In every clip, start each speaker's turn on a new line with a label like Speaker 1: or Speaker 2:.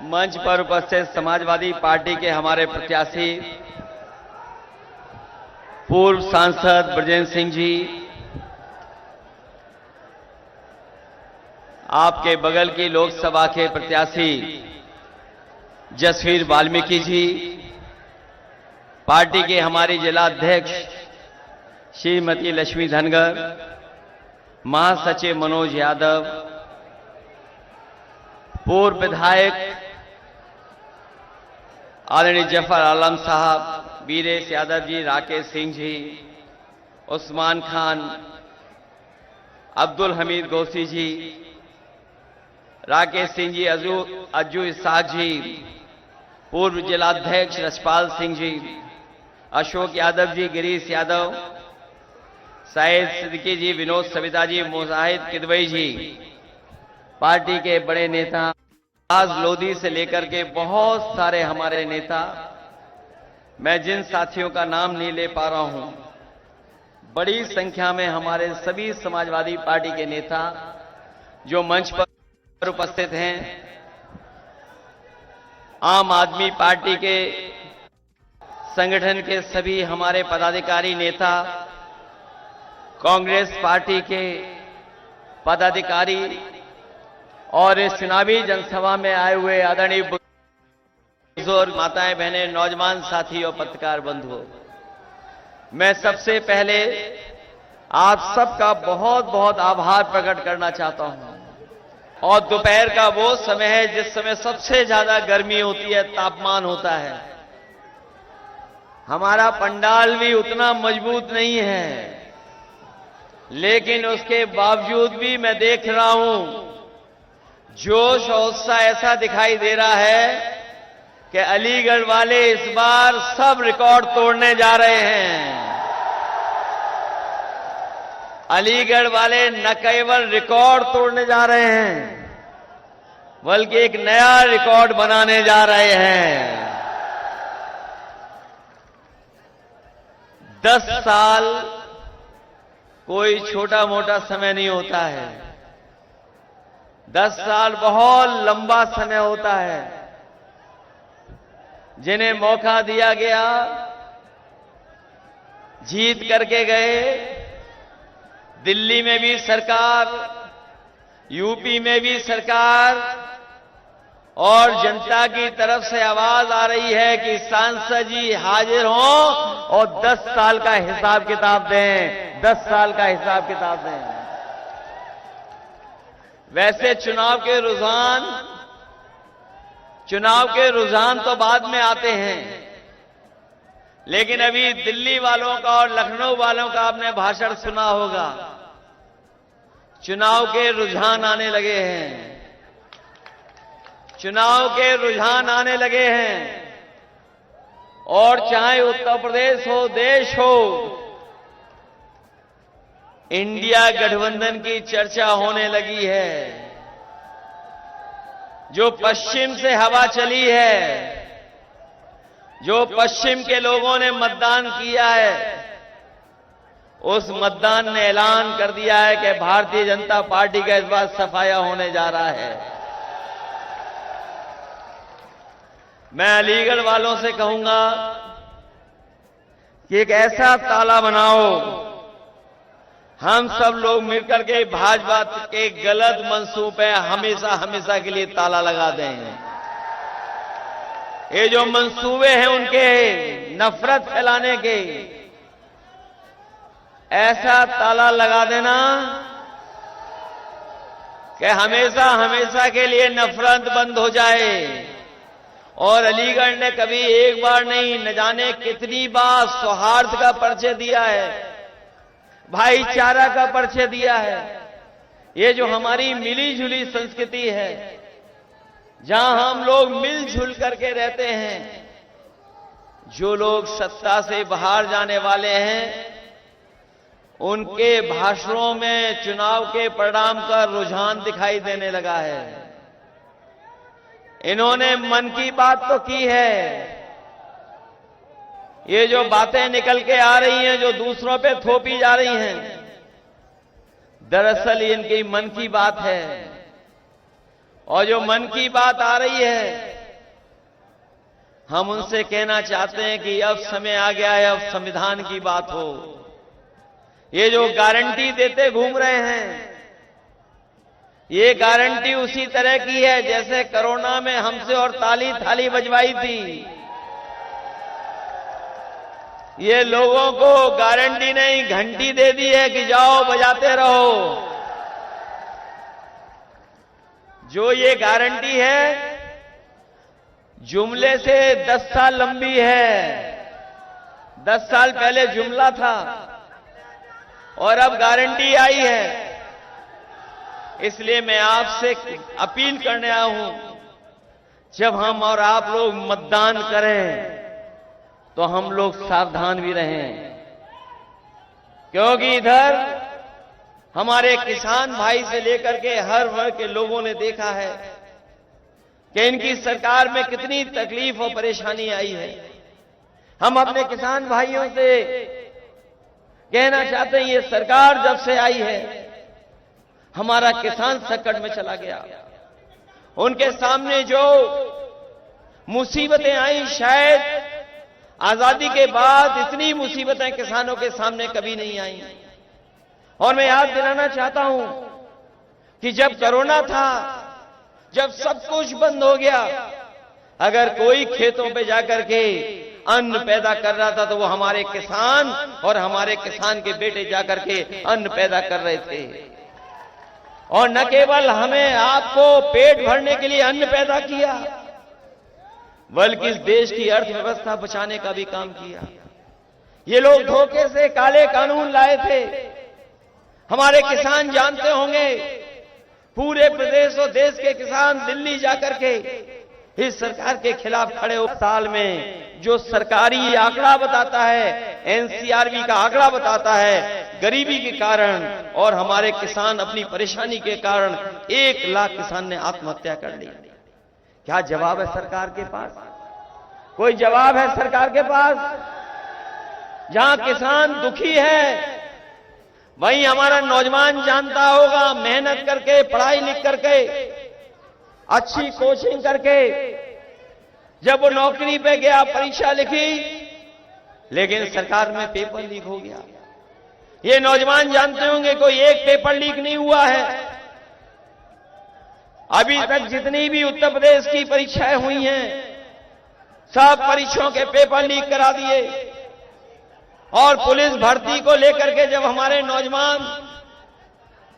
Speaker 1: मंच पर उपस्थित समाजवादी पार्टी के हमारे प्रत्याशी पूर्व सांसद ब्रजेंद्र सिंह जी, आपके बगल की लोकसभा के प्रत्याशी जसवीर वाल्मीकि जी, पार्टी के हमारी जिला अध्यक्ष श्रीमती लक्ष्मी धनगर, महासचिव मनोज यादव, पूर्व विधायक आदरणीय जफर आलम साहब, वीरेश यादव जी, राकेश सिंह जी, उस्मान खान, अब्दुल हमीद गौसी जी, राकेश सिंह जी, अज्जू इसाक जी, पूर्व जिलाध्यक्ष रसपाल सिंह जी, अशोक यादव जी, गिरीश यादव, साहिद सिद्दीकी जी, विनोद सविता जी, मुजाहिद किदवई जी, पार्टी के बड़े नेता आज लोधी से लेकर के बहुत सारे हमारे नेता, मैं जिन साथियों का नाम नहीं ले पा रहा हूं, बड़ी संख्या में हमारे सभी समाजवादी पार्टी के नेता जो मंच पर उपस्थित हैं, आम आदमी पार्टी के संगठन के सभी हमारे पदाधिकारी नेता, कांग्रेस पार्टी के पदाधिकारी और इस चुनावी जनसभा में आए हुए आदरणीय बुजुर्ग, माताएं, बहनें, नौजवान साथी और पत्रकार बंधुओं, मैं सबसे पहले आप सबका बहुत बहुत आभार प्रकट करना चाहता हूं। और दोपहर का वो समय है जिस समय सबसे ज्यादा गर्मी होती है, तापमान होता है। हमारा पंडाल भी उतना मजबूत नहीं है, लेकिन उसके बावजूद भी मैं देख रहा हूं जोश और उत्साह ऐसा दिखाई दे रहा है कि अलीगढ़ वाले इस बार सब रिकॉर्ड तोड़ने जा रहे हैं। अलीगढ़ वाले न केवल रिकॉर्ड तोड़ने जा रहे हैं, बल्कि एक नया रिकॉर्ड बनाने जा रहे हैं। 10 साल कोई छोटा मोटा समय नहीं होता है। 10 साल बहुत लंबा समय होता है। जिन्हें मौका दिया गया, जीत करके गए। दिल्ली में भी सरकार, यूपी में भी सरकार, और जनता की तरफ से आवाज आ रही है कि सांसद जी हाजिर हों और 10 साल का हिसाब किताब दें, 10 साल का हिसाब किताब दें। वैसे चुनाव के रुझान तो बाद में आते हैं, लेकिन अभी दिल्ली वालों का और लखनऊ वालों का आपने भाषण सुना होगा। चुनाव के रुझान आने लगे हैं, चुनाव के रुझान आने लगे हैं। और चाहे उत्तर प्रदेश हो, देश हो, इंडिया गठबंधन की चर्चा होने लगी है। जो पश्चिम से हवा चली है, जो पश्चिम के लोगों ने मतदान किया है, उस मतदान ने ऐलान कर दिया है कि भारतीय जनता पार्टी का इस बार सफाया होने जा रहा है। मैं अलीगढ़ वालों से कहूंगा कि एक ऐसा ताला बनाओ, हम सब लोग मिलकर के भाजपा के गलत मंसूबे हमेशा हमेशा के लिए ताला लगा दें। ये जो मंसूबे हैं उनके नफरत फैलाने के, ऐसा ताला लगा देना कि हमेशा हमेशा के लिए नफरत बंद हो जाए। और अलीगढ़ ने कभी एक बार नहीं, न जाने कितनी बार सौहार्द का परिचय दिया है, भाईचारा का परिचय दिया है। ये जो हमारी मिली जुली संस्कृति है, जहां हम लोग मिलजुल करके रहते हैं। जो लोग सत्ता से बाहर जाने वाले हैं, उनके भाषणों में चुनाव के परिणाम का रुझान दिखाई देने लगा है। इन्होंने मन की बात तो की है, ये जो बातें निकल के आ रही हैं, जो दूसरों पे थोपी जा रही हैं, दरअसल इनकी मन की बात है। और जो मन की बात आ रही है, हम उनसे कहना चाहते हैं कि अब समय आ गया है, अब संविधान की बात हो। ये जो गारंटी देते घूम रहे हैं, ये गारंटी उसी तरह की है जैसे कोरोना में हमसे और ताली थाली बजवाई थी। ये लोगों को गारंटी नहीं, घंटी दे दी है कि जाओ बजाते रहो। जो ये गारंटी है जुमले से 10 साल लंबी है। 10 साल पहले जुमला था और अब गारंटी आई है। इसलिए मैं आपसे अपील करने आया हूं, जब हम और आप लोग मतदान करें तो हम लोग सावधान भी रहें, क्योंकि इधर हमारे किसान भाई से लेकर के हर वर्ग के लोगों ने देखा है कि इनकी सरकार में कितनी तकलीफ और परेशानी आई है। हम अपने किसान भाइयों से कहना चाहते हैं, ये सरकार जब से आई है हमारा किसान संकट में चला गया। उनके सामने जो मुसीबतें आई, शायद आजादी के बाद इतनी मुसीबतें किसानों के सामने कभी नहीं आई। और मैं याद दिलाना चाहता हूं कि जब कोरोना था, जब सब कुछ बंद हो गया, अगर कोई खेतों पे जाकर के अन्न पैदा कर रहा था तो वो हमारे किसान और हमारे किसान के बेटे जाकर के अन्न पैदा कर रहे थे। और न केवल हमें आपको पेट भरने के लिए अन्न पैदा किया, बल्कि इस देश की अर्थव्यवस्था बचाने का भी काम किया। ये लोग धोखे से काले कानून लाए थे। हमारे किसान जानते होंगे, पूरे प्रदेश और देश के किसान दिल्ली जाकर के इस सरकार के खिलाफ खड़े हो। साल में जो सरकारी आंकड़ा बताता है, एनसीआरबी का आंकड़ा बताता है, गरीबी के कारण और हमारे किसान अपनी परेशानी के कारण 1 लाख किसान ने आत्महत्या कर ली। क्या जवाब है सरकार के पास? कोई जवाब है सरकार के पास? जहां किसान दुखी है, वहीं हमारा नौजवान जानता होगा, मेहनत करके, पढ़ाई लिख करके, अच्छी कोचिंग करके जब वो नौकरी पे गया, परीक्षा लिखी, लेकिन सरकार में पेपर लीक हो गया। ये नौजवान जानते होंगे कोई एक पेपर लीक नहीं हुआ है। अभी तक जितनी भी उत्तर प्रदेश की परीक्षाएं हुई हैं, सब परीक्षाओं के पेपर लीक करा दिए। और पुलिस भर्ती को लेकर के जब हमारे नौजवान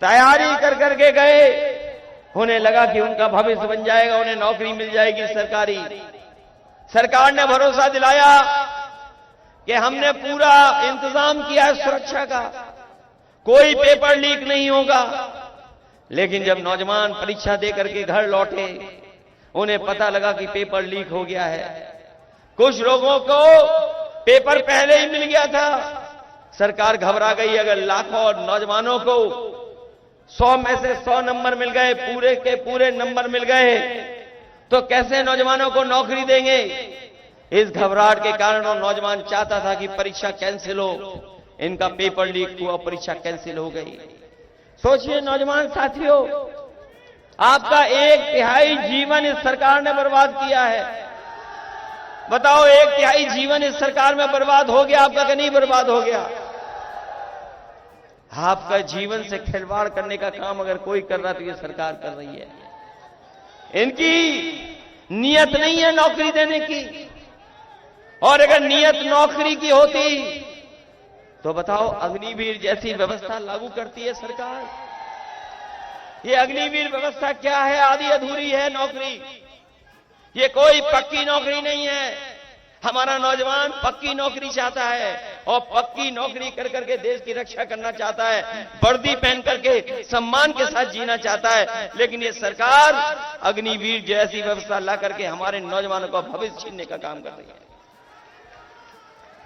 Speaker 1: तैयारी कर करके गए, उन्हें लगा कि उनका भविष्य बन जाएगा, उन्हें नौकरी मिल जाएगी सरकारी। सरकार ने भरोसा दिलाया कि हमने पूरा इंतजाम किया है सुरक्षा का, कोई पेपर लीक नहीं होगा। लेकिन जब नौजवान परीक्षा देकर के घर लौटे, उन्हें पता लगा कि पेपर लीक हो गया है। कुछ लोगों को पेपर पहले ही मिल गया था। सरकार घबरा गई। अगर लाखों नौजवानों को 100 में से 100 नंबर मिल गए, पूरे के पूरे नंबर मिल गए, तो कैसे नौजवानों को नौकरी देंगे? इस घबराहट के कारण और नौजवान चाहता था कि परीक्षा कैंसिल हो। इनका पेपर लीक हुआ, परीक्षा कैंसिल हो गई। सोचिए नौजवान साथियों, आपका 1/3 जीवन इस सरकार ने बर्बाद किया है। बताओ, 1/3 जीवन इस सरकार में बर्बाद हो गया, आपका कि नहीं बर्बाद हो गया? आपका जीवन से खिलवाड़ करने का काम अगर कोई कर रहा तो ये सरकार कर रही है। इनकी नीयत नहीं है नौकरी देने की, और अगर नीयत नौकरी की होती तो बताओ, अग्निवीर जैसी व्यवस्था लागू करती है सरकार। ये अग्निवीर व्यवस्था क्या है? आधी अधूरी है नौकरी। ये कोई पक्की नौकरी नहीं है। हमारा नौजवान पक्की नौकरी चाहता है और पक्की नौकरी कर करके देश की रक्षा करना चाहता है, वर्दी पहन करके सम्मान के साथ जीना चाहता है। लेकिन ये सरकार अग्निवीर जैसी व्यवस्था ला करके हमारे नौजवानों का भविष्य छीनने का काम कर रही है।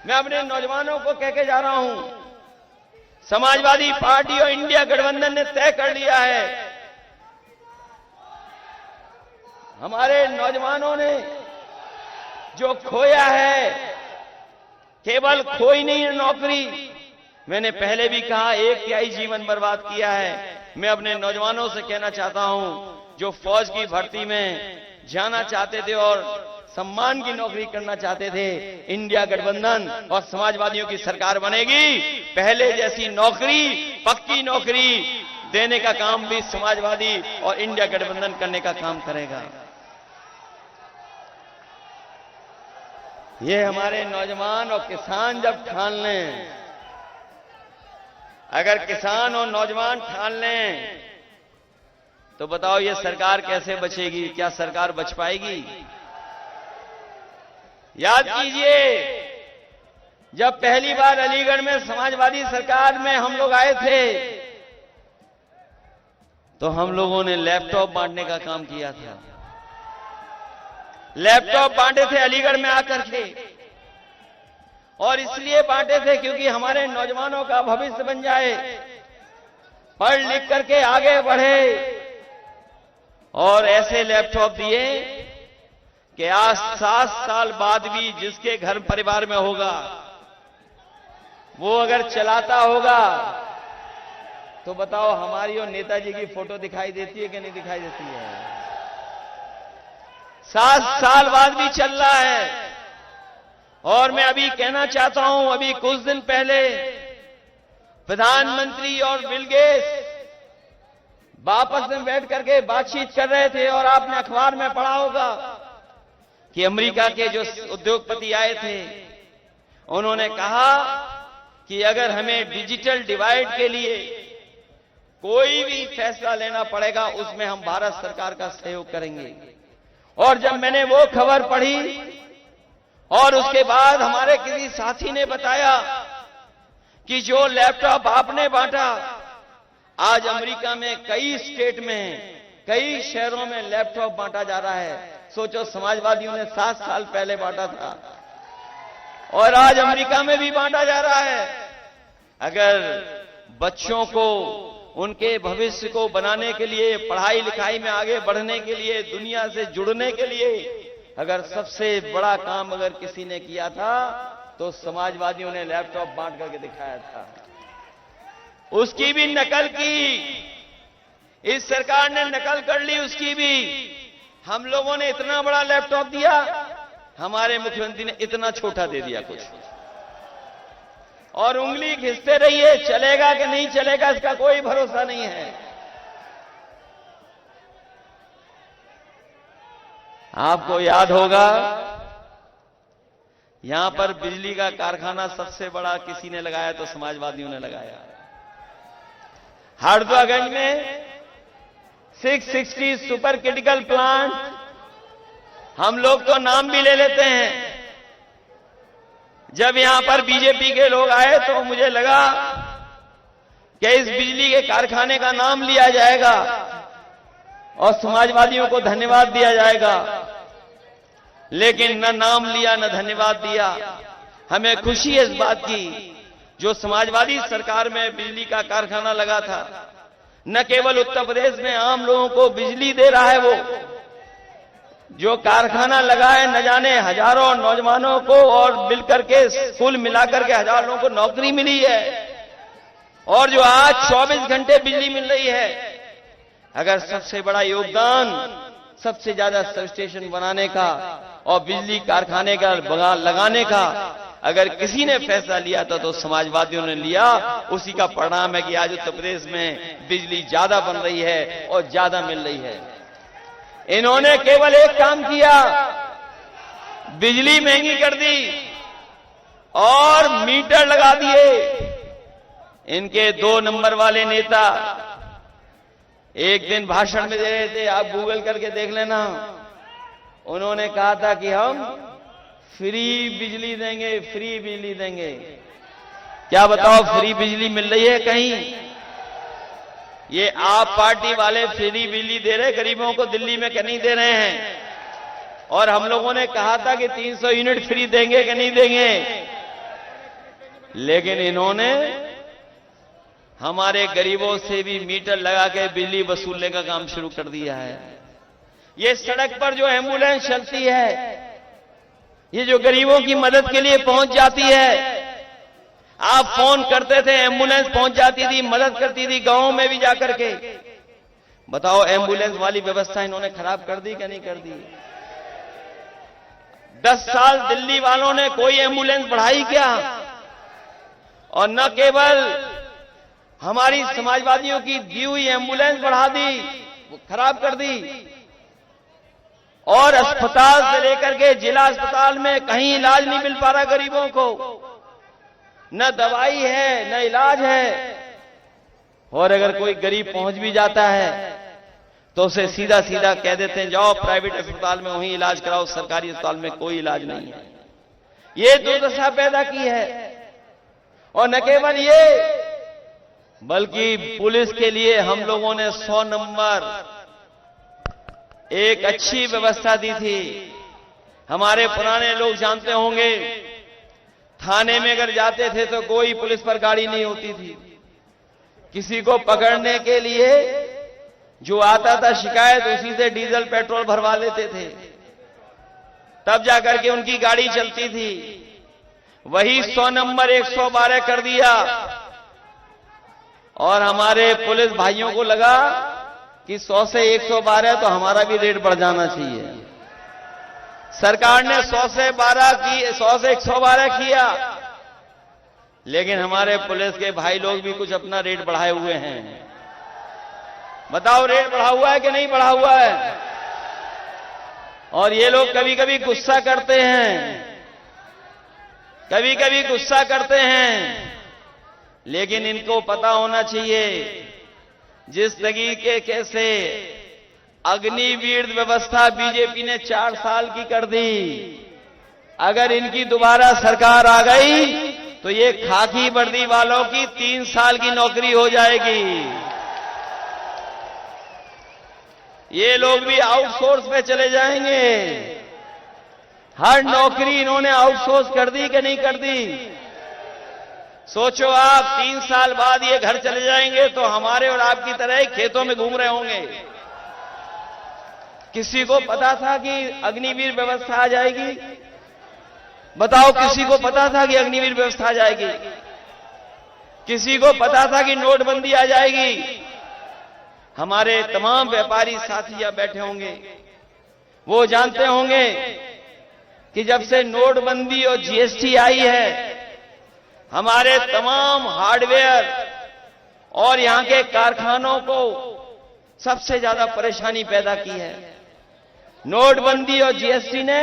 Speaker 1: मैं अपने नौजवानों को कह के जा रहा हूं, समाजवादी पार्टी और इंडिया गठबंधन ने तय कर लिया है, हमारे नौजवानों ने जो खोया है, केवल खोई नहीं है नौकरी। मैंने पहले भी कहा, 1/3 जीवन बर्बाद किया है। मैं अपने नौजवानों से कहना चाहता हूं, जो फौज की भर्ती में जाना चाहते थे और सम्मान की नौकरी करना चाहते थे। इंडिया गठबंधन और समाजवादियों की सरकार बनेगी, पहले जैसी नौकरी, पक्की नौकरी देने का काम भी समाजवादी और इंडिया गठबंधन करने का काम करेगा। ये हमारे नौजवान और किसान जब ठान लें, अगर किसान और नौजवान ठान लें तो बताओ ये सरकार कैसे बचेगी? क्या सरकार बच पाएगी? याद कीजिए, जब पहली बार अलीगढ़ में समाजवादी सरकार में हम लोग आए थे तो हम लोगों ने लैपटॉप बांटने का काम किया था। लैपटॉप बांटे थे अलीगढ़ में आकर के, और इसलिए बांटे थे क्योंकि हमारे नौजवानों का भविष्य बन जाए, पढ़ लिख करके आगे बढ़े। और ऐसे लैपटॉप दिए कि आज 7 साल बाद भी जिसके घर परिवार में होगा वो अगर चलाता होगा तो बताओ हमारी और नेताजी की फोटो दिखाई देती है कि नहीं दिखाई देती है? 7 साल बाद भी चल रहा है। और मैं अभी कहना चाहता हूं, अभी कुछ दिन पहले प्रधानमंत्री और बिल गेट्स वापस में बैठ करके बातचीत कर रहे थे, और आपने अखबार में पढ़ा होगा कि अमेरिका के जो उद्योगपति आए थे उन्होंने कहा कि अगर हमें डिजिटल डिवाइड के लिए कोई भी फैसला लेना पड़ेगा उसमें हम भारत सरकार का सहयोग करेंगे। और जब मैंने वो खबर पढ़ी और उसके बाद हमारे किसी साथी ने बताया कि जो लैपटॉप आपने बांटा, आज अमेरिका में कई स्टेट में, कई शहरों में लैपटॉप बांटा जा रहा है। सोचो, समाजवादियों ने 7 साल पहले बांटा था और आज अमेरिका में भी बांटा जा रहा है। अगर बच्चों को, उनके भविष्य को बनाने के लिए, पढ़ाई लिखाई में आगे बढ़ने के लिए, दुनिया से जुड़ने के लिए अगर सबसे बड़ा काम अगर किसी ने किया था तो समाजवादियों ने लैपटॉप बांट करके दिखाया था। उसकी भी नकल की, इस सरकार ने नकल कर ली उसकी भी। हम लोगों ने इतना बड़ा लैपटॉप दिया, हमारे मुख्यमंत्री ने इतना छोटा दे दिया कुछ, और उंगली घिसते रहिए, चलेगा कि नहीं चलेगा इसका कोई भरोसा नहीं है। आपको याद होगा यहां पर बिजली का कारखाना सबसे बड़ा किसी ने लगाया तो समाजवादियों ने लगाया। हरदोगंज में 660 सुपर क्रिटिकल प्लांट, हम लोग तो नाम भी ले लेते हैं। जब यहां पर बीजेपी के लोग आए तो मुझे लगा कि इस बिजली के कारखाने का नाम लिया जाएगा और समाजवादियों को धन्यवाद दिया जाएगा, लेकिन न नाम लिया न धन्यवाद दिया। हमें खुशी है इस बात की, जो समाजवादी सरकार में बिजली का कारखाना लगा था, न केवल उत्तर प्रदेश में आम लोगों को बिजली दे रहा है, वो जो कारखाना लगा है न जाने हजारों नौजवानों को और मिलकर के कुल मिलाकर के हजारों लोगों को नौकरी मिली है। और जो आज 24 घंटे बिजली मिल रही है, अगर सबसे बड़ा योगदान, सबसे ज्यादा सब स्टेशन बनाने का और बिजली कारखाने का लगाने का अगर किसी ने फैसला लिया था तो समाजवादियों ने लिया। उसी का परिणाम है कि आज उत्तर प्रदेश में बिजली ज्यादा बन रही है और ज्यादा मिल रही है। इन्होंने केवल एक काम किया, बिजली महंगी कर दी और मीटर लगा दिए। इनके 2 नंबर वाले नेता एक दिन भाषण में दे रहे थे, आप गूगल करके देख लेना। उन्होंने कहा था कि हम फ्री बिजली देंगे, फ्री बिजली देंगे। क्या बताओ फ्री बिजली मिल रही है कहीं? ये आप पार्टी वाले फ्री बिजली दे रहे गरीबों को, दिल्ली में नहीं दे रहे हैं। और हम लोगों ने कहा था कि 300 यूनिट फ्री देंगे कि नहीं देंगे, लेकिन इन्होंने हमारे गरीबों से भी मीटर लगा के बिजली वसूलने का काम शुरू कर दिया है। ये सड़क पर जो एम्बुलेंस चलती है, ये जो गरीबों की मदद के लिए पहुंच जाती है, आप फोन करते थे एम्बुलेंस पहुंच जाती थी, मदद करती थी गांवों में भी जाकर के। बताओ एम्बुलेंस वाली व्यवस्था इन्होंने खराब कर दी कि नहीं कर दी? 10 साल दिल्ली वालों ने कोई एम्बुलेंस बढ़ाई क्या? और न केवल हमारी समाजवादियों की दी हुई एम्बुलेंस बढ़ा दी, वो खराब कर दी। और अस्पताल से लेकर के जिला अस्पताल में कहीं इलाज नहीं मिल पा रहा गरीबों को, न दवाई है न इलाज है। और अगर कोई गरीब पहुंच भी जाता है तो उसे सीधा सीधा कह देते हैं जाओ प्राइवेट अस्पताल में वहीं इलाज कराओ, सरकारी अस्पताल में कोई इलाज नहीं है। ये दुर्दशा पैदा की है। और न केवल ये, बल्कि पुलिस के लिए हम लोगों ने 100 नंबर एक अच्छी व्यवस्था दी थी। हमारे पुराने लोग जानते होंगे, थाने में अगर जाते थे तो कोई पुलिस पर गाड़ी नहीं होती थी। किसी को पकड़ने के लिए जो आता था शिकायत, उसी से डीजल पेट्रोल भरवा लेते थे, तब जाकर के उनकी गाड़ी चलती थी। वही 100 नंबर 112 कर दिया। और हमारे पुलिस भाइयों को लगा कि 100 से 112 तो हमारा भी रेट बढ़ जाना चाहिए। सरकार ने 100 से 112 किया, लेकिन हमारे पुलिस के भाई लोग भी कुछ अपना रेट बढ़ाए हुए हैं। बताओ रेट बढ़ा हुआ है कि नहीं बढ़ा हुआ है? और ये लोग कभी कभी गुस्सा करते हैं, कभी कभी गुस्सा करते हैं, लेकिन इनको पता होना चाहिए जिस तरीके से अग्निवीर व्यवस्था बीजेपी ने 4 साल की कर दी, अगर इनकी दोबारा सरकार आ गई तो ये खाकी वर्दी वालों की 3 साल की नौकरी हो जाएगी। ये लोग भी आउटसोर्स पे चले जाएंगे। हर नौकरी इन्होंने आउटसोर्स कर दी कि नहीं कर दी? सोचो आप 3 साल बाद ये घर चले जाएंगे तो हमारे और आपकी तरह ही खेतों में घूम रहे होंगे। किसी को पता था कि अग्निवीर व्यवस्था आ जाएगी? बताओ, किसी को पता था कि अग्निवीर व्यवस्था आ जाएगी? किसी को पता था कि नोटबंदी आ जाएगी? हमारे तमाम व्यापारी साथी यहां बैठे होंगे, वो जानते होंगे कि जब से नोटबंदी और जीएसटी आई है, हमारे तमाम हार्डवेयर और यहां के कारखानों को सबसे ज्यादा परेशानी पैदा की है। नोटबंदी और जीएसटी ने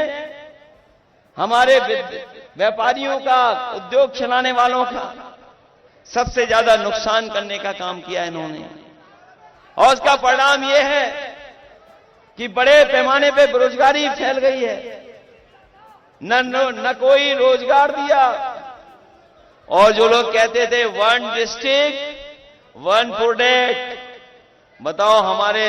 Speaker 1: हमारे व्यापारियों का, उद्योग चलाने वालों का सबसे ज्यादा नुकसान करने का काम किया इन्होंने। और उसका परिणाम यह है कि बड़े पैमाने पे बेरोजगारी फैल गई है। न कोई रोजगार दिया। और जो लोग कहते थे 1 डिस्ट्रिक्ट 1 प्रोडक्ट, बताओ हमारे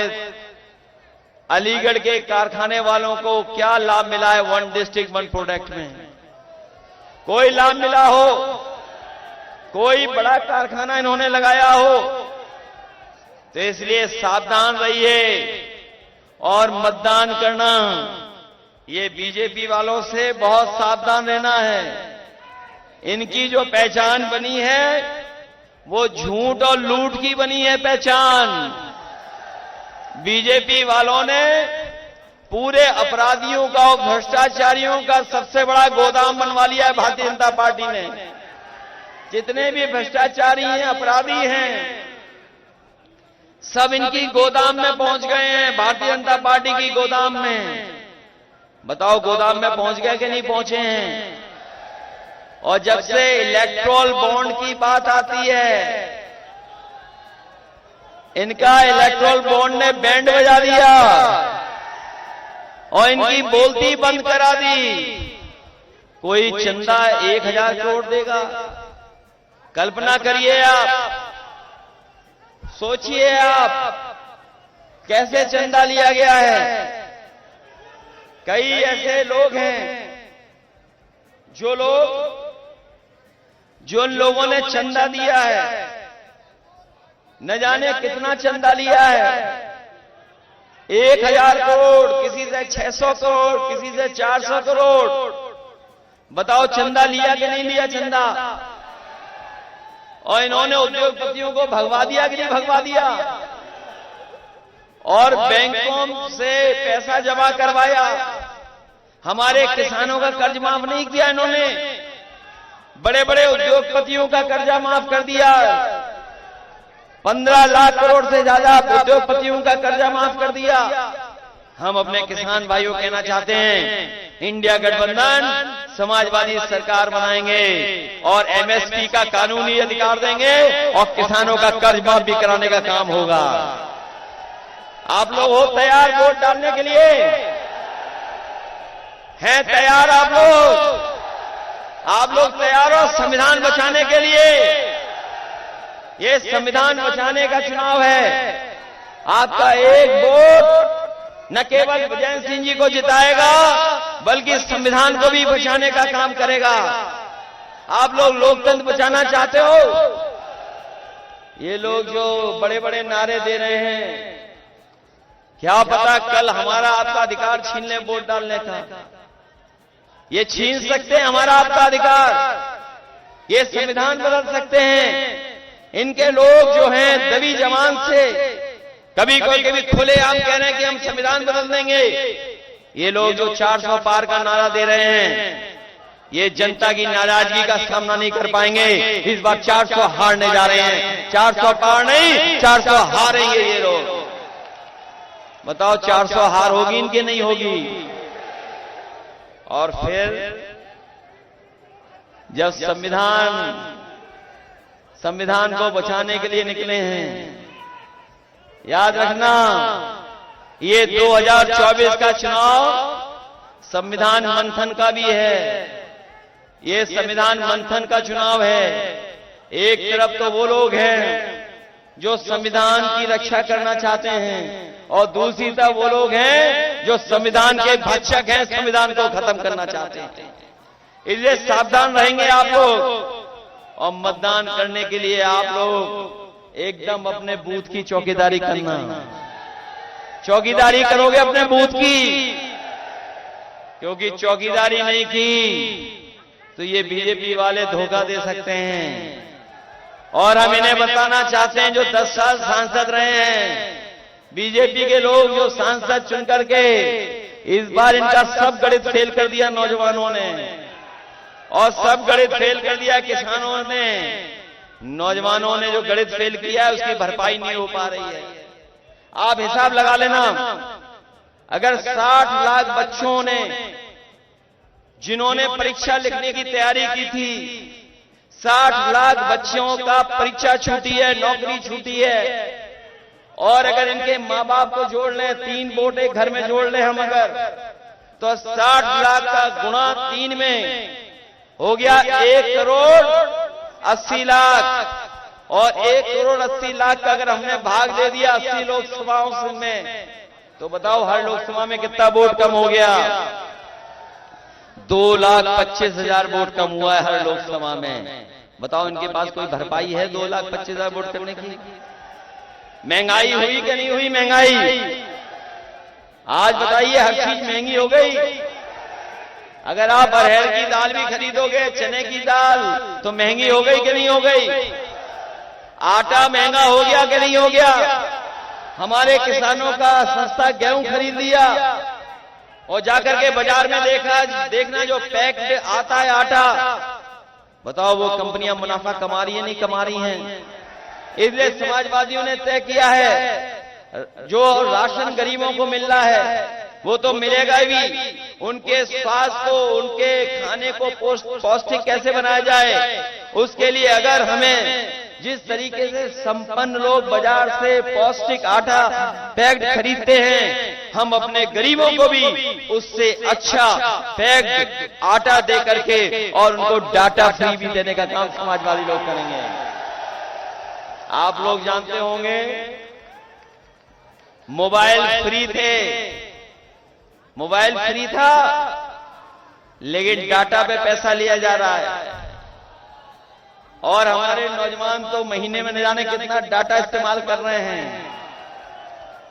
Speaker 1: अलीगढ़ के कारखाने वालों को क्या लाभ मिला है 1 डिस्ट्रिक्ट 1 प्रोडक्ट में? कोई लाभ मिला हो? कोई बड़ा कारखाना इन्होंने लगाया हो? तो इसलिए सावधान रहिए और मतदान करना। ये बीजेपी वालों से बहुत सावधान रहना है। इनकी जो पहचान बनी है वो झूठ और लूट की बनी है पहचान। बीजेपी वालों ने पूरे अपराधियों का और भ्रष्टाचारियों का सबसे बड़ा गोदाम बनवा लिया है भारतीय जनता पार्टी ने। जितने भी भ्रष्टाचारी हैं, अपराधी हैं, सब इनकी गोदाम में पहुंच गए हैं, भारतीय जनता पार्टी की गोदाम में। बताओ गोदाम में पहुंच गए कि नहीं पहुंचे हैं? और जब से इलेक्ट्रोल बॉन्ड की बात आती है, इनका इलेक्ट्रोल बॉन्ड ने बैंड बजा दिया और इनकी बोलती बंद करा दी। कोई चंदा 1000 करोड़ देगा? कल्पना करिए आप, सोचिए आप कैसे चंदा लिया गया है। कई ऐसे लोग हैं जो लोगों ने चंदा दिया है, न जाने कितना चंदा लिया है। 1000 करोड़, किसी से 600 करोड़, किसी से 400 करोड़। बताओ चंदा लिया कि नहीं लिया चंदा? और इन्होंने उद्योगपतियों को भगवा दिया कि नहीं भगवा दिया? और बैंकों से पैसा जमा करवाया। हमारे किसानों का कर्ज माफ नहीं किया इन्होंने, बड़े बड़े उद्योगपतियों का कर्जा माफ कर दिया। 15 लाख करोड़ से ज्यादा उद्योगपतियों का कर्जा माफ कर दिया। हम अपने किसान भाइयों कहना चाहते हैं, इंडिया गठबंधन समाजवादी सरकार बनाएंगे और एमएसपी का कानूनी अधिकार देंगे और किसानों का कर्ज माफ भी कराने का काम होगा। आप लोग हो तैयार वोट डालने के लिए? हैं तैयार आप लोग? आप लोग तैयार हो संविधान बचाने के लिए? ये संविधान बचाने का चुनाव है। आपका एक वोट न केवल विजय सिंह जी को जिताएगा बल्कि संविधान को भी बचाने का काम करेगा। आप लोग लोकतंत्र बचाना चाहते हो? ये लोग जो बड़े बड़े नारे दे रहे हैं, क्या पता कल हमारा आपका अधिकार छीन ले वोट डालने का। ये छीन सकते हैं हमारा आपका अधिकार, ये संविधान बदल सकते हैं। इनके लोग जो हैं दबी जबान से कभी खुलेआम कह रहे हैं कि हम संविधान बदल देंगे। ये लोग जो 400 पार का नारा दे रहे हैं, ये जनता की नाराजगी का सामना नहीं कर पाएंगे। इस बार 400 हारने जा रहे हैं। 400 पार नहीं, 400 हारेंगे ये लोग। बताओ 400 हार होगी इनकी? नहीं होगी। और फिर जब संविधान को बचाने के लिए निकले हैं, याद रखना ये 2024 का चुनाव संविधान मंथन का भी है। ये संविधान मंथन का चुनाव है। एक तरफ तो वो लोग हैं जो संविधान की रक्षा करना चाहते हैं और दूसरी तरफ वो लोग हैं जो संविधान के भक्षक हैं, संविधान को खत्म करना चाहते हैं। इसलिए सावधान रहेंगे आप लोग। और मतदान करने के लिए आप लोग एकदम अपने बूथ की चौकीदारी करना। चौकीदारी करोगे अपने बूथ की, क्योंकि चौकीदारी नहीं की तो ये बीजेपी वाले धोखा दे सकते हैं। और हम इन्हें बताना चाहते हैं, जो 10 साल सांसद रहे हैं बीजेपी के लोग, जो सांसद चुन करके इस बार इनका सब गणित फेल कर दिया नौजवानों ने, और सब गणित फेल कर दिया किसानों ने। नौजवानों ने जो गणित फेल किया है उसकी भरपाई नहीं हो पा रही है। आप हिसाब लगा लेना, अगर 60 लाख बच्चों ने जिन्होंने परीक्षा लिखने की तैयारी की थी, 60 लाख बच्चों का परीक्षा छूटी है, नौकरी छूटी है। और अगर इनके मां बाप को जोड़ लें, 3 वोट एक घर में जोड़ लें हम अगर, तो 60 लाख का गुणा 3 में हो गया 1 करोड़ 80 लाख। और 1 करोड़ 80 लाख का अगर हमने भाग दे दिया 80 लोकसभाओं में, तो बताओ हर लोकसभा में कितना वोट कम हो गया? 2,25,000 वोट कम हुआ है हर लोकसभा में। बताओ इनके पास कोई भरपाई है 2,25,000 वोट करने की? महंगाई हुई कि नहीं हुई? महंगाई आज बताइए, हर चीज महंगी हो गई। अगर आप अरहर की दाल भी खरीदोगे, चने की दाल, तो महंगी हो गई कि नहीं हो गई? आटा महंगा हो गया कि नहीं हो गया? हमारे किसानों का सस्ता गेहूं खरीद लिया और जाकर के बाजार में देखना जो पैक्ड आता है आटा, बताओ वो कंपनियां मुनाफा कमा रही है नहीं कमा रही हैं? इसलिए समाजवादियों ने तय किया है जो राशन गरीबों को मिल रहा है वो तो मिलेगा भी, उनके स्वास्थ्य को, उनके खाने को पौष्टिक कैसे बनाया जाए, उसके लिए अगर हमें जिस तरीके से संपन्न लोग बाजार से पौष्टिक आटा पैक्ड खरीदते हैं, हम अपने गरीबों को भी उससे अच्छा पैक्ड आटा दे करके और उनको डाटा फ्री भी देने का काम समाजवादी लोग करेंगे। आप लोग जानते होंगे मोबाइल फ्री थे, मोबाइल फ्री था, लेकिन डाटा पे पैसा लिया जा रहा है। और हमारे नौजवान तो महीने में न जाने कितना डाटा इस्तेमाल कर रहे हैं।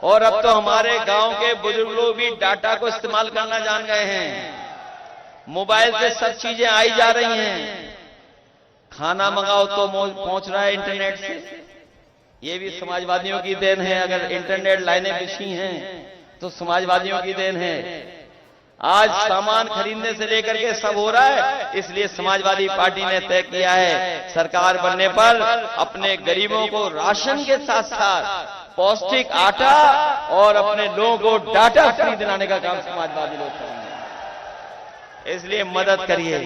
Speaker 1: और अब तो हमारे गांव के बुजुर्ग लोग भी डाटा को इस्तेमाल करना जान गए हैं। मोबाइल से सब चीजें आई जा रही हैं। खाना मंगाओ तो पहुंच रहा है इंटरनेट से, ये भी समाजवादियों की देन है। अगर इंटरनेट लाइनें बिछी हैं तो समाजवादियों की देन है। आज सामान खरीदने से लेकर के सब हो रहा है, इसलिए समाजवादी पार्टी ने तय किया है सरकार बनने पर अपने गरीबों को राशन के साथ साथ पौष्टिक आटा और अपने लोगों को डाटा फ्री दिलाने का काम समाजवादी लोग करेंगे। इसलिए मदद करिए,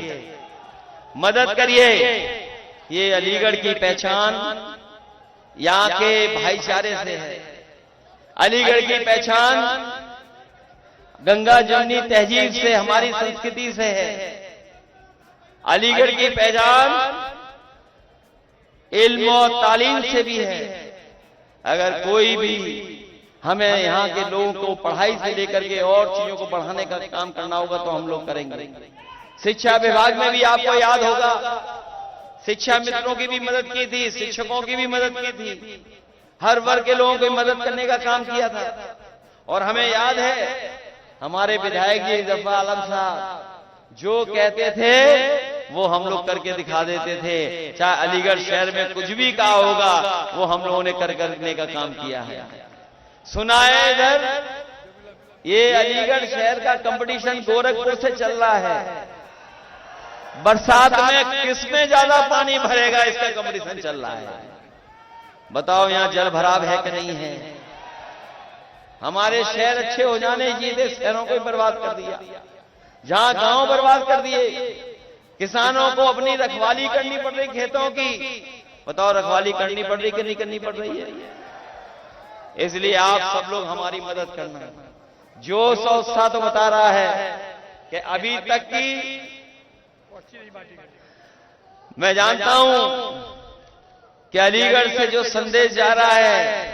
Speaker 1: मदद करिए। ये अलीगढ़ की पहचान यहाँ के भाईचारे से है। अलीगढ़ की पहचान गंगा जमुनी तहजीब से, हमारी संस्कृति से है। अलीगढ़ की पहचान इल्म और तालीम से भी है। अगर कोई भी हमें यहाँ के लोगों को पढ़ाई से लेकर के और चीजों को बढ़ाने का काम करना होगा तो हम लोग करेंगे। शिक्षा विभाग में भी आपको याद होगा, शिक्षा मित्रों की भी मदद की थी, शिक्षकों की भी मदद की थी, हर वर्ग के लोगों की मदद करने का काम किया था। और हमें याद है हमारे विधायक जी जफर आलम साहब जो कहते थे वो हम लोग करके दिखा देते थे। चाहे अलीगढ़ शहर में कुछ भी कहा होगा वो हम लोगों ने करने का काम किया है। सुना है इधर ये अलीगढ़ शहर का कंपटीशन गोरखपुर से चल रहा है। बरसात में किसमें ज्यादा पानी भरेगा इसका कंपटीशन चल रहा है। बताओ यहां जल भराव है कि नहीं है। हमारे शहर अच्छे हो जाने चाहिए, शहरों को ही बर्बाद कर दिया। जहां गांव बर्बाद कर दिए, किसानों को अपनी रखवाली करनी पड़ रही खेतों की। बताओ रखवाली करनी पड़ रही कि नहीं करनी पड़ रही है। इसलिए आप सब लोग हमारी मदद करना। जोश और उत्साह तो बता रहा है कि अभी तक की मैं जानता हूं कि अलीगढ़ से जो संदेश जा रहा है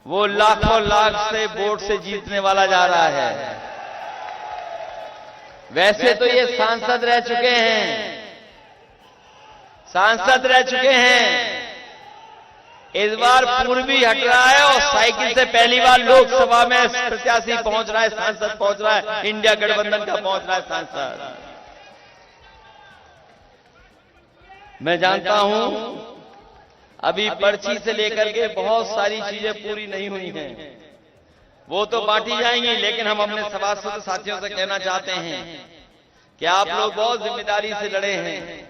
Speaker 1: वो लाखों लाख से वोट से जीतने वाला जा रहा है। वैसे तो ये सांसद रह चुके हैं, सांसद रह चुके हैं। इस बार पूर्वी हट रहा है और साइकिल से पहली बार लोकसभा में प्रत्याशी पहुंच रहा है, सांसद पहुंच रहा है, इंडिया गठबंधन का पहुंच रहा है सांसद। मैं जानता हूं अभी पर्ची से लेकर के बहुत सारी चीजें पूरी नहीं हुई हैं, वो तो बांटी जाएंगी। लेकिन हम अपने सभासद साथियों से कहना चाहते हैं कि आप लोग बहुत जिम्मेदारी से लड़े हैं।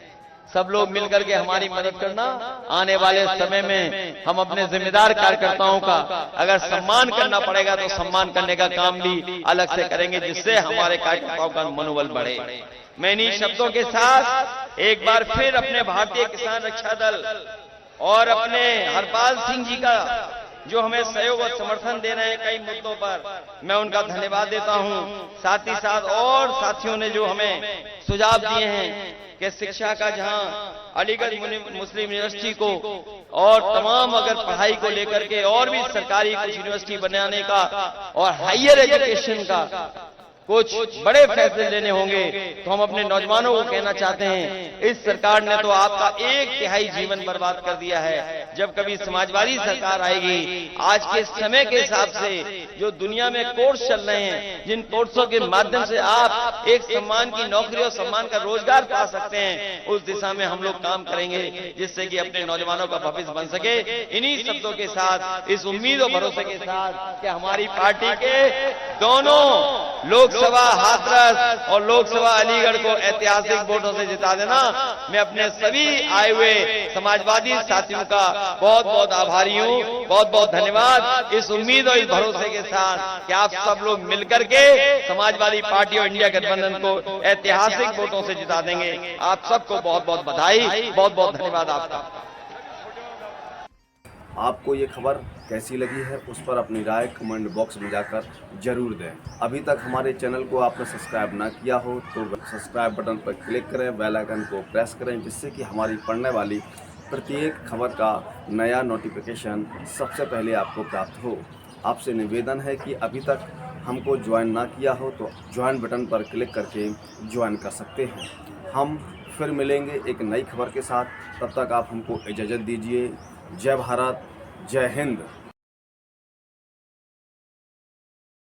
Speaker 1: सब लोग मिलकर के हमारी मदद करना। आने वाले समय में हम अपने जिम्मेदार कार्यकर्ताओं का अगर सम्मान करना पड़ेगा तो सम्मान करने का काम भी अलग से करेंगे, जिससे हमारे कार्यकर्ताओं का मनोबल बढ़े। मैं इन्हीं शब्दों के साथ एक बार फिर अपने भारतीय किसान रक्षा दल और अपने हरपाल सिंह जी का जो हमें सहयोग और समर्थन दे रहे हैं कई मुद्दों पर, मैं उनका धन्यवाद देता हूं। साथ ही साथ और साथियों ने जो हमें सुझाव दिए हैं कि शिक्षा का जहां अलीगढ़ मुस्लिम यूनिवर्सिटी को और तमाम अगर पढ़ाई को लेकर के और भी सरकारी कुछ यूनिवर्सिटी बनाने का और हायर एजुकेशन का कुछ बड़े फैसले लेने होंगे तो हम अपने नौजवानों को कहना चाहते हैं इस सरकार ने तो आपका 1/3 जीवन बर्बाद कर दिया है। जब कभी समाजवादी सरकार आएगी, आज के समय के हिसाब से जो दुनिया में कोर्स चल रहे हैं, जिन कोर्सों के माध्यम से आप एक सम्मान की नौकरी और सम्मान का रोजगार पा सकते हैं, उस दिशा में हम लोग काम करेंगे जिससे कि अपने नौजवानों का भविष्य बन सके। इन्हीं शब्दों के साथ, इस उम्मीद और भरोसे के साथ कि हमारी पार्टी के दोनों लोकसभा हाथरस और लोकसभा अलीगढ़ को ऐतिहासिक वोटों से जिता देना, मैं अपने सभी आए हुए समाजवादी साथियों का बहुत बहुत आभारी हूं। बहुत बहुत धन्यवाद। इस उम्मीद और इस भरोसे के साथ कि आप सब लोग मिलकर के समाजवादी पार्टी और इंडिया गठबंधन को ऐतिहासिक वोटों से जिता देंगे। आप सबको बहुत बहुत बधाई, बहुत बहुत धन्यवाद आपका।
Speaker 2: आपको ये खबर कैसी लगी है उस पर अपनी राय कमेंट बॉक्स में जाकर जरूर दें। अभी तक हमारे चैनल को आपने सब्सक्राइब ना किया हो तो सब्सक्राइब बटन पर क्लिक करें, बेल आइकन को प्रेस करें, जिससे कि हमारी पढ़ने वाली प्रत्येक खबर का नया नोटिफिकेशन सबसे पहले आपको प्राप्त हो। आपसे निवेदन है कि अभी तक हमको ज्वाइन ना किया हो तो ज्वाइन बटन पर क्लिक करके ज्वाइन कर सकते हैं। हम फिर मिलेंगे एक नई खबर के साथ, तब तक आप हमको इजाज़त दीजिए। जय भारत, जय हिंद।